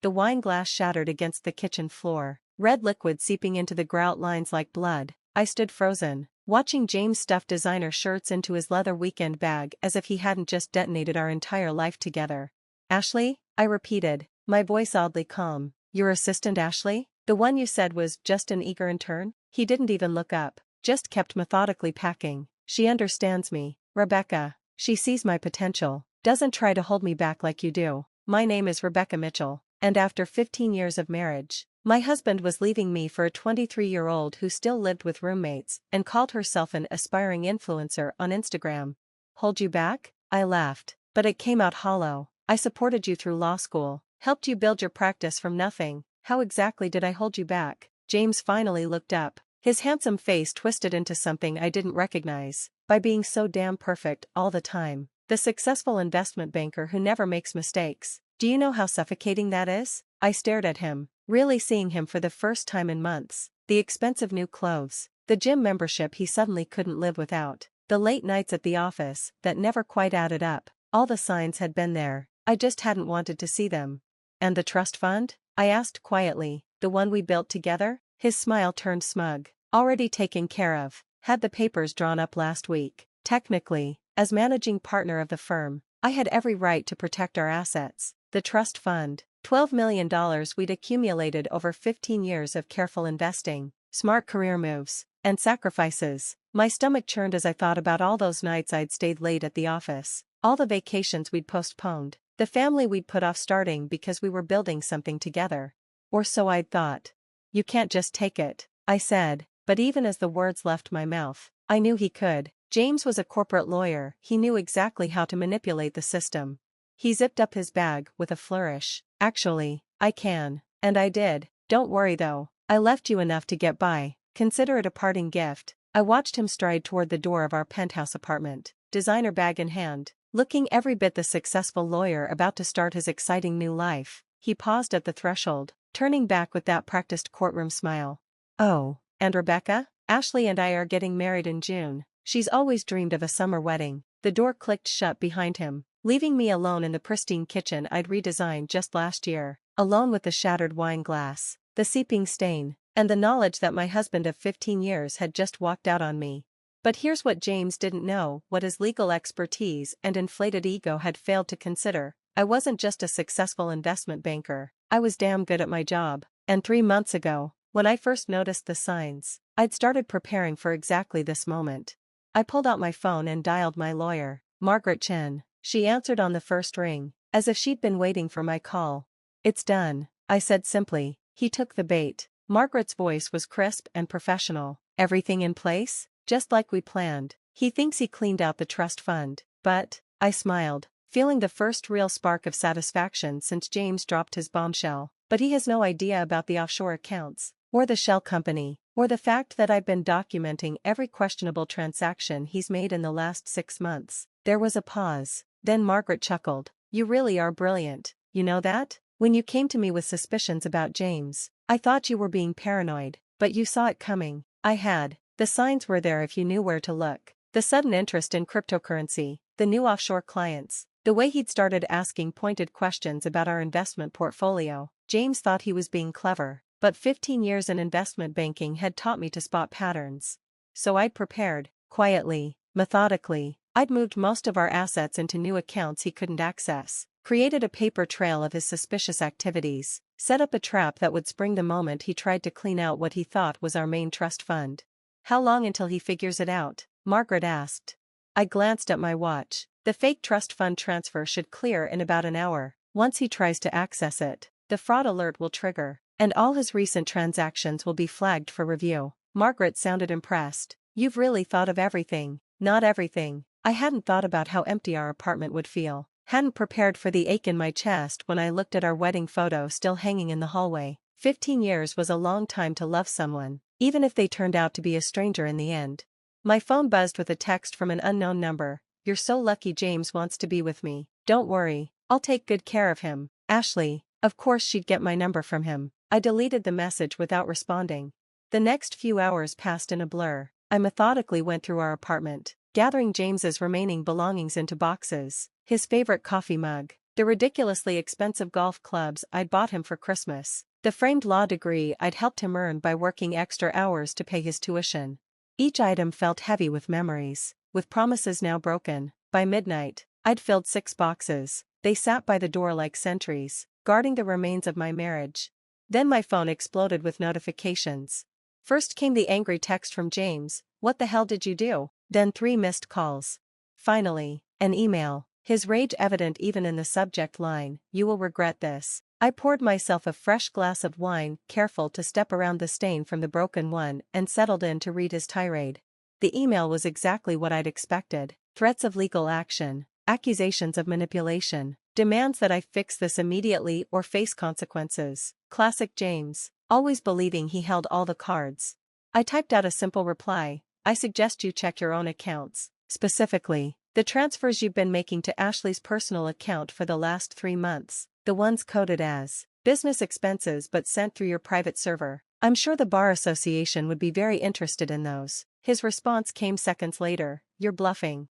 the wine glass shattered against the kitchen floor, red liquid seeping into the grout lines like blood. I stood frozen, watching James stuff designer shirts into his leather weekend bag as if he hadn't just detonated our entire life together. "Ashley?" I repeated, my voice oddly calm. "Your assistant Ashley? The one you said was just an eager intern?" He didn't even look up, just kept methodically packing. "She understands me, Rebecca. She sees my potential, doesn't try to hold me back like you do. My name is Rebecca Mitchell, and after 15 years of marriage, my husband was leaving me for a 23-year-old who still lived with roommates and called herself an aspiring influencer on Instagram." "Hold you back?" I laughed, but it came out hollow. "I supported you through law school, helped you build your practice from nothing. How exactly did I hold you back?" James finally looked up, his handsome face twisted into something I didn't recognize. "By being so damn perfect all the time. The successful investment banker who never makes mistakes. Do you know how suffocating that is?" I stared at him, really seeing him for the first time in months. The expensive new clothes, the gym membership he suddenly couldn't live without, the late nights at the office that never quite added up. All the signs had been there, I just hadn't wanted to see them. "And the trust fund?" I asked quietly. "The one we built together?" His smile turned smug. "Already taken care of. Had the papers drawn up last week. Technically, as managing partner of the firm, I had every right to protect our assets. The trust fund, $12 million we'd accumulated over 15 years of careful investing, smart career moves, and sacrifices." My stomach churned as I thought about all those nights I'd stayed late at the office, all the vacations we'd postponed, the family we'd put off starting because we were building something together. Or so I'd thought. "You can't just take it," I said, but even as the words left my mouth, I knew he could. James was a corporate lawyer, he knew exactly how to manipulate the system. He zipped up his bag with a flourish. "Actually, I can. And I did. Don't worry though, I left you enough to get by. Consider it a parting gift." I watched him stride toward the door of our penthouse apartment, designer bag in hand, looking every bit the successful lawyer about to start his exciting new life. He paused at the threshold, turning back with that practiced courtroom smile. "Oh, and Rebecca? Ashley and I are getting married in June. She's always dreamed of a summer wedding." The door clicked shut behind him, leaving me alone in the pristine kitchen I'd redesigned just last year, alone with the shattered wine glass, the seeping stain, and the knowledge that my husband of 15 years had just walked out on me. But here's what James didn't know, what his legal expertise and inflated ego had failed to consider. I wasn't just a successful investment banker, I was damn good at my job. And 3 months ago, when I first noticed the signs, I'd started preparing for exactly this moment. I pulled out my phone and dialed my lawyer, Margaret Chen. She answered on the first ring, as if she'd been waiting for my call. "It's done," I said simply. He took the bait. Margaret's voice was crisp and professional. "Everything in place? Just like we planned. He thinks he cleaned out the trust fund, but," I smiled, feeling the first real spark of satisfaction since James dropped his bombshell, "but he has no idea about the offshore accounts, or the shell company, or the fact that I've been documenting every questionable transaction he's made in the last 6 months." There was a pause, then Margaret chuckled. "You really are brilliant, you know that? When you came to me with suspicions about James, I thought you were being paranoid, but you saw it coming." I had. The signs were there if you knew where to look. The sudden interest in cryptocurrency, the new offshore clients, the way he'd started asking pointed questions about our investment portfolio. James thought he was being clever, but 15 years in investment banking had taught me to spot patterns. So I'd prepared, quietly, methodically. I'd moved most of our assets into new accounts he couldn't access, created a paper trail of his suspicious activities, set up a trap that would spring the moment he tried to clean out what he thought was our main trust fund. "How long until he figures it out?" Margaret asked. I glanced at my watch. "The fake trust fund transfer should clear in about an hour. Once he tries to access it, the fraud alert will trigger, and all his recent transactions will be flagged for review." Margaret sounded impressed. "You've really thought of everything." "Not everything. I hadn't thought about how empty our apartment would feel. Hadn't prepared for the ache in my chest when I looked at our wedding photo still hanging in the hallway. 15 years was a long time to love someone, even if they turned out to be a stranger in the end. My phone buzzed with a text from an unknown number. "You're so lucky James wants to be with me. Don't worry, I'll take good care of him. Ashley." Of course she'd get my number from him. I deleted the message without responding. The next few hours passed in a blur. I methodically went through our apartment, gathering James's remaining belongings into boxes, his favorite coffee mug, The ridiculously expensive golf clubs I'd bought him for Christmas. The framed law degree I'd helped him earn by working extra hours to pay his tuition. Each item felt heavy with memories, with promises now broken. By midnight, I'd filled 6 boxes. They sat by the door like sentries, guarding the remains of my marriage. Then my phone exploded with notifications. First came the angry text from James, "What the hell did you do?" Then 3 missed calls. Finally, an email, his rage evident even in the subject line, "You will regret this." I poured myself a fresh glass of wine, careful to step around the stain from the broken one, and settled in to read his tirade. The email was exactly what I'd expected: threats of legal action, accusations of manipulation, demands that I fix this immediately or face consequences. Classic James, always believing he held all the cards. I typed out a simple reply: "I suggest you check your own accounts, specifically, the transfers you've been making to Ashley's personal account for the last 3 months, the ones coded as business expenses but sent through your private server. I'm sure the Bar Association would be very interested in those." His response came seconds later: "You're bluffing."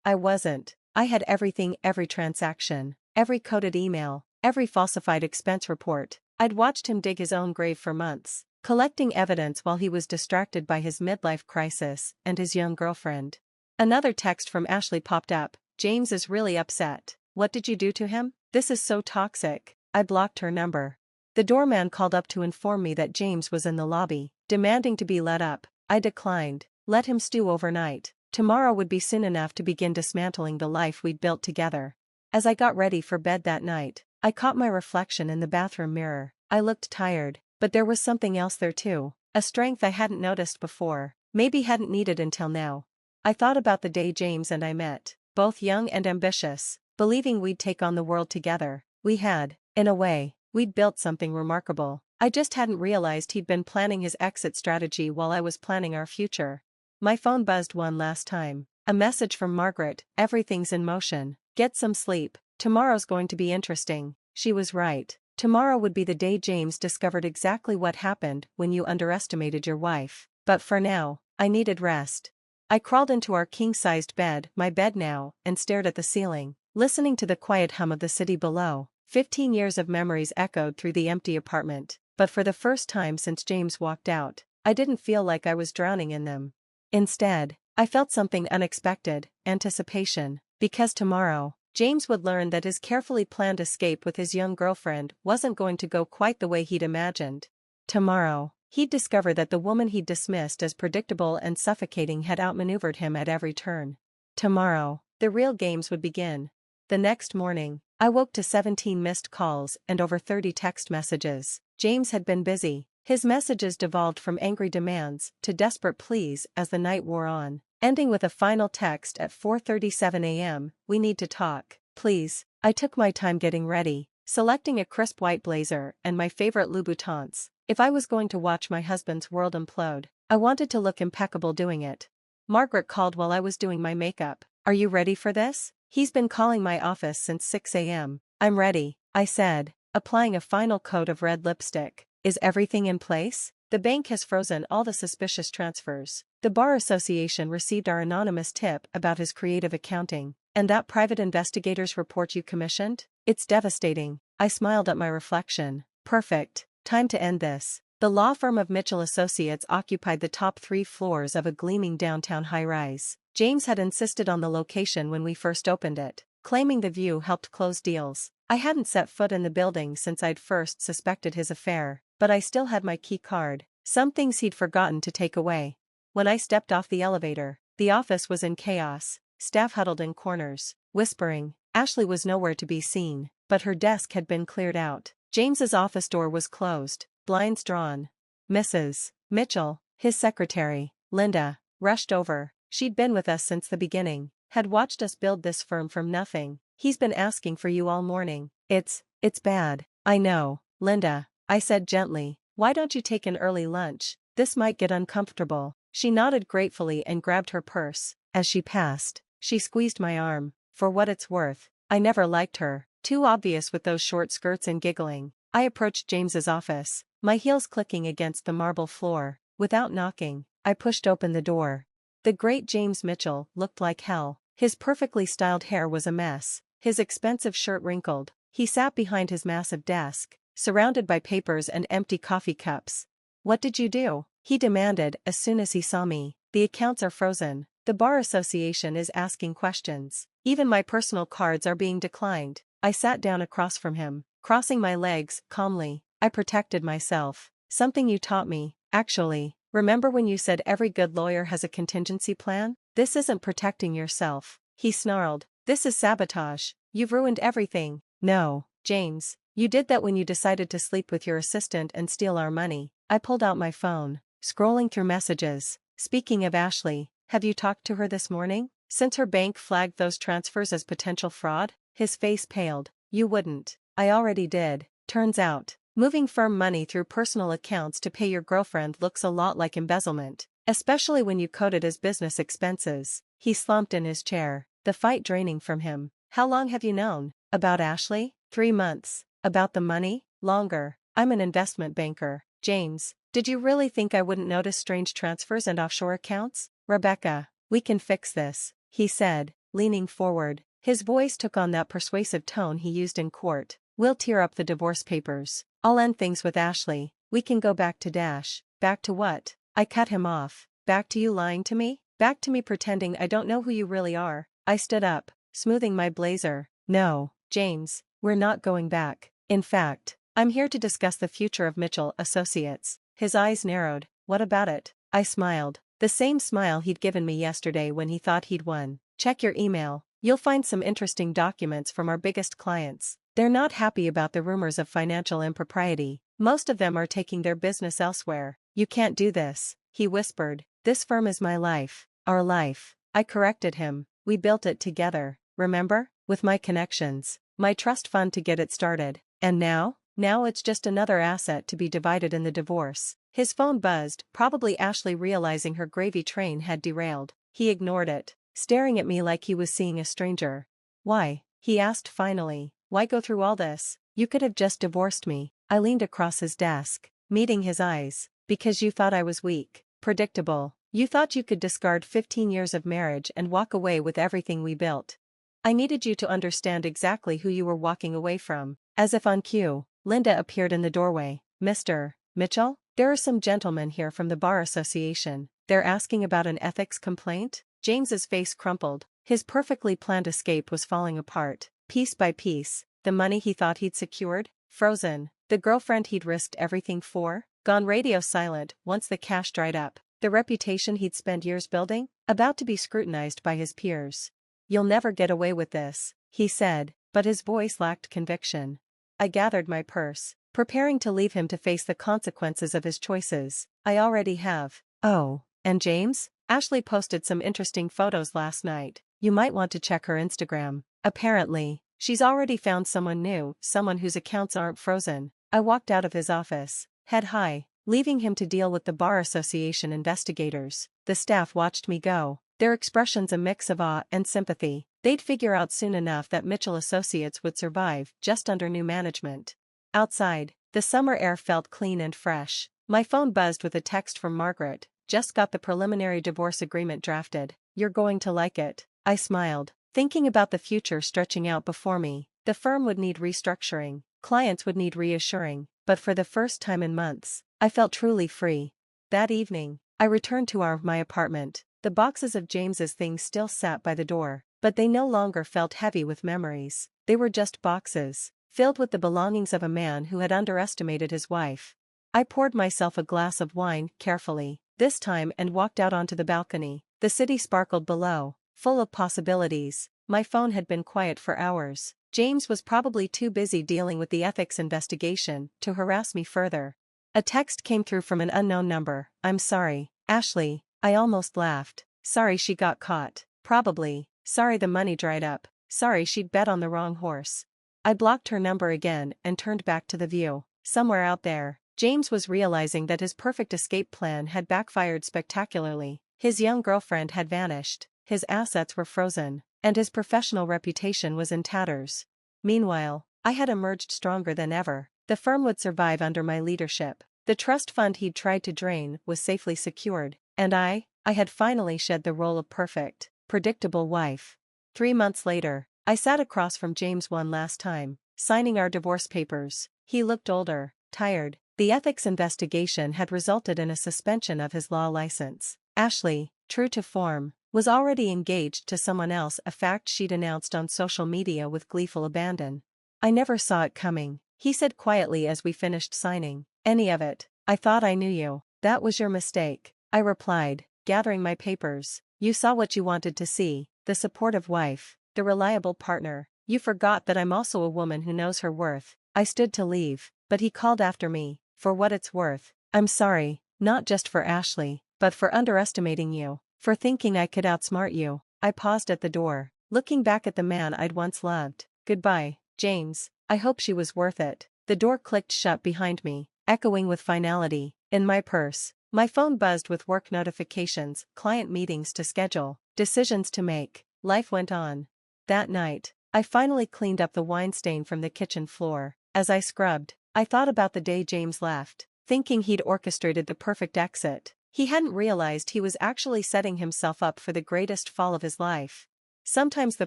I wasn't. I had everything, every transaction, every coded email, every falsified expense report. I'd watched him dig his own grave for months, collecting evidence while he was distracted by his midlife crisis and his young girlfriend. Another text from Ashley popped up: "James is really upset. What did you do to him? This is so toxic." I blocked her number. The doorman called up to inform me that James was in the lobby, demanding to be let up. I declined. Let him stew overnight. Tomorrow would be soon enough to begin dismantling the life we'd built together. As I got ready for bed that night, I caught my reflection in the bathroom mirror. I looked tired, but there was something else there too, a strength I hadn't noticed before, maybe hadn't needed until now. I thought about the day James and I met, both young and ambitious, believing we'd take on the world together. We had, in a way, we'd built something remarkable. I just hadn't realized he'd been planning his exit strategy while I was planning our future. My phone buzzed one last time. A message from Margaret: "Everything's in motion. Get some sleep. Tomorrow's going to be interesting." She was right. Tomorrow would be the day James discovered exactly what happened when you underestimated your wife. But for now, I needed rest. I crawled into our king-sized bed, my bed now, and stared at the ceiling, listening to the quiet hum of the city below. 15 years of memories echoed through the empty apartment, but for the first time since James walked out, I didn't feel like I was drowning in them. Instead, I felt something unexpected: anticipation. Because tomorrow, James would learn that his carefully planned escape with his young girlfriend wasn't going to go quite the way he'd imagined. Tomorrow, he'd discover that the woman he'd dismissed as predictable and suffocating had outmaneuvered him at every turn. Tomorrow, the real games would begin. The next morning, I woke to 17 missed calls and over 30 text messages. James had been busy. His messages devolved from angry demands to desperate pleas as the night wore on, ending with a final text at 4:37 a.m. "We need to talk, please." I took my time getting ready, selecting a crisp white blazer and my favorite Louboutins. If I was going to watch my husband's world implode, I wanted to look impeccable doing it. Margaret called while I was doing my makeup. "Are you ready for this? He's been calling my office since 6 a.m. "I'm ready," I said, applying a final coat of red lipstick. "Is everything in place? The bank has frozen all the suspicious transfers. The Bar Association received our anonymous tip about his creative accounting, and that private investigator's report you commissioned? It's devastating." I smiled at my reflection. Perfect. Time to end this. The law firm of Mitchell Associates occupied the top 3 floors of a gleaming downtown high-rise. James had insisted on the location when we first opened it, claiming the view helped close deals. I hadn't set foot in the building since I'd first suspected his affair, but I still had my key card. Some things he'd forgotten to take away. When I stepped off the elevator, the office was in chaos, staff huddled in corners, whispering. Ashley was nowhere to be seen, but her desk had been cleared out. James's office door was closed, blinds drawn. Mrs. Mitchell, his secretary, Linda, rushed over. She'd been with us since the beginning, had watched us build this firm from nothing. "He's been asking for you all morning." It's bad." "I know, Linda," I said gently. "Why don't you take an early lunch? This might get uncomfortable." She nodded gratefully and grabbed her purse. As she passed, she squeezed my arm. For what it's worth, I never liked her. Too obvious with those short skirts and giggling. I approached James's office, my heels clicking against the marble floor. Without knocking, I pushed open the door. The great James Mitchell looked like hell. His perfectly styled hair was a mess, His expensive shirt wrinkled. He sat behind his massive desk, surrounded by papers and empty coffee cups. "What did you do?" he demanded as soon as he saw me. "The accounts are frozen. The Bar Association is asking questions. Even my personal cards are being declined." I sat down across from him, crossing my legs calmly. "I protected myself. Something you taught me, actually. Remember when you said every good lawyer has a contingency plan? This isn't protecting yourself," he snarled. "This is sabotage. You've ruined everything." "No, James. You did that when you decided to sleep with your assistant and steal our money." I pulled out my phone, scrolling through messages. "Speaking of Ashley, have you talked to her this morning? Since her bank flagged those transfers as potential fraud?" His face paled. "You wouldn't." "I already did. Turns out, moving firm money through personal accounts to pay your girlfriend looks a lot like embezzlement, especially when you code it as business expenses." He slumped in his chair, the fight draining from him. "How long have you known?" "About Ashley? 3 months. About the money? Longer. I'm an investment banker." "James, did you really think I wouldn't notice strange transfers and offshore accounts?" "Rebecca, we can fix this," he said, leaning forward. His voice took on that persuasive tone he used in court. "We'll tear up the divorce papers. I'll end things with Ashley. We can go back to Dash." "Back to what?" I cut him off. "Back to you lying to me? Back to me pretending I don't know who you really are." I stood up, smoothing my blazer. "No, James, we're not going back. In fact, I'm here to discuss the future of Mitchell Associates." His eyes narrowed. "What about it?" I smiled. The same smile he'd given me yesterday when he thought he'd won. "Check your email. You'll find some interesting documents from our biggest clients. They're not happy about the rumors of financial impropriety. Most of them are taking their business elsewhere." "You can't do this," he whispered. "This firm is my life. Our life." I corrected him. "We built it together, remember? With my connections, my trust fund to get it started. And now? Now it's just another asset to be divided in the divorce." His phone buzzed, probably Ashley realizing her gravy train had derailed. He ignored it, staring at me like he was seeing a stranger. "Why?" he asked finally. "Why go through all this? You could have just divorced me." I leaned across his desk, meeting his eyes. "Because you thought I was weak, predictable. You thought you could discard 15 years of marriage and walk away with everything we built. I needed you to understand exactly who you were walking away from." As if on cue, Linda appeared in the doorway. "Mr. Mitchell? There are some gentlemen here from the Bar Association. They're asking about an ethics complaint." James's face crumpled. His perfectly planned escape was falling apart, piece by piece. The money he thought he'd secured? Frozen. The girlfriend he'd risked everything for? Gone radio silent once the cash dried up. The reputation he'd spent years building? About to be scrutinized by his peers. "You'll never get away with this," he said, but his voice lacked conviction. I gathered my purse, preparing to leave him to face the consequences of his choices. "I already have." "Oh, and James? Ashley posted some interesting photos last night. You might want to check her Instagram. Apparently, she's already found someone new, someone whose accounts aren't frozen." I walked out of his office, head high, leaving him to deal with the Bar Association investigators. The staff watched me go, their expressions a mix of awe and sympathy. They'd figure out soon enough that Mitchell Associates would survive just under new management. Outside, the summer air felt clean and fresh. My phone buzzed with a text from Margaret. "Just got the preliminary divorce agreement drafted. You're going to like it." I smiled, thinking about the future stretching out before me. The firm would need restructuring, clients would need reassuring, but for the first time in months, I felt truly free. That evening, I returned to my apartment. The boxes of James's things still sat by the door, but they no longer felt heavy with memories. They were just boxes, filled with the belongings of a man who had underestimated his wife. I poured myself a glass of wine, carefully, this time, and walked out onto the balcony. The city sparkled below, full of possibilities. My phone had been quiet for hours. James was probably too busy dealing with the ethics investigation to harass me further. A text came through from an unknown number. "I'm sorry, Ashley." I almost laughed. Sorry she got caught. Probably. Sorry the money dried up. Sorry she'd bet on the wrong horse. I blocked her number again and turned back to the view. Somewhere out there, James was realizing that his perfect escape plan had backfired spectacularly. His young girlfriend had vanished, his assets were frozen, and his professional reputation was in tatters. Meanwhile, I had emerged stronger than ever. The firm would survive under my leadership. The trust fund he'd tried to drain was safely secured, and I had finally shed the role of perfect, predictable wife. 3 months later, I sat across from James one last time, signing our divorce papers. He looked older, tired. The ethics investigation had resulted in a suspension of his law license. Ashley, true to form, was already engaged to someone else, a fact she'd announced on social media with gleeful abandon. I never saw it coming, he said quietly as we finished signing. Any of it. I thought I knew you. That was your mistake, I replied, gathering my papers. You saw what you wanted to see, the supportive wife, the reliable partner. You forgot that I'm also a woman who knows her worth. I stood to leave, but he called after me. For what it's worth, I'm sorry, not just for Ashley, but for underestimating you, for thinking I could outsmart you. I paused at the door, looking back at the man I'd once loved. Goodbye, James. I hope she was worth it. The door clicked shut behind me, echoing with finality. In my purse, my phone buzzed with work notifications, client meetings to schedule, decisions to make. Life went on. That night, I finally cleaned up the wine stain from the kitchen floor. As I scrubbed, I thought about the day James left, thinking he'd orchestrated the perfect exit. He hadn't realized he was actually setting himself up for the greatest fall of his life. Sometimes the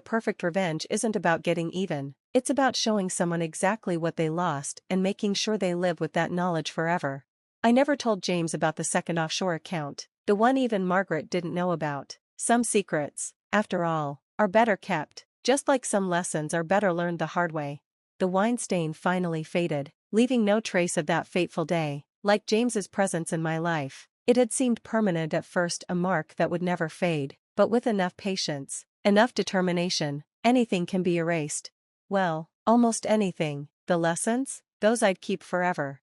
perfect revenge isn't about getting even, it's about showing someone exactly what they lost and making sure they live with that knowledge forever. I never told James about the second offshore account, the one even Margaret didn't know about. Some secrets, after all, are better kept, just like some lessons are better learned the hard way. The wine stain finally faded, leaving no trace of that fateful day. Like James's presence in my life, it had seemed permanent at first, a mark that would never fade, but with enough patience, enough determination, anything can be erased. Well, almost anything. The lessons? Those I'd keep forever.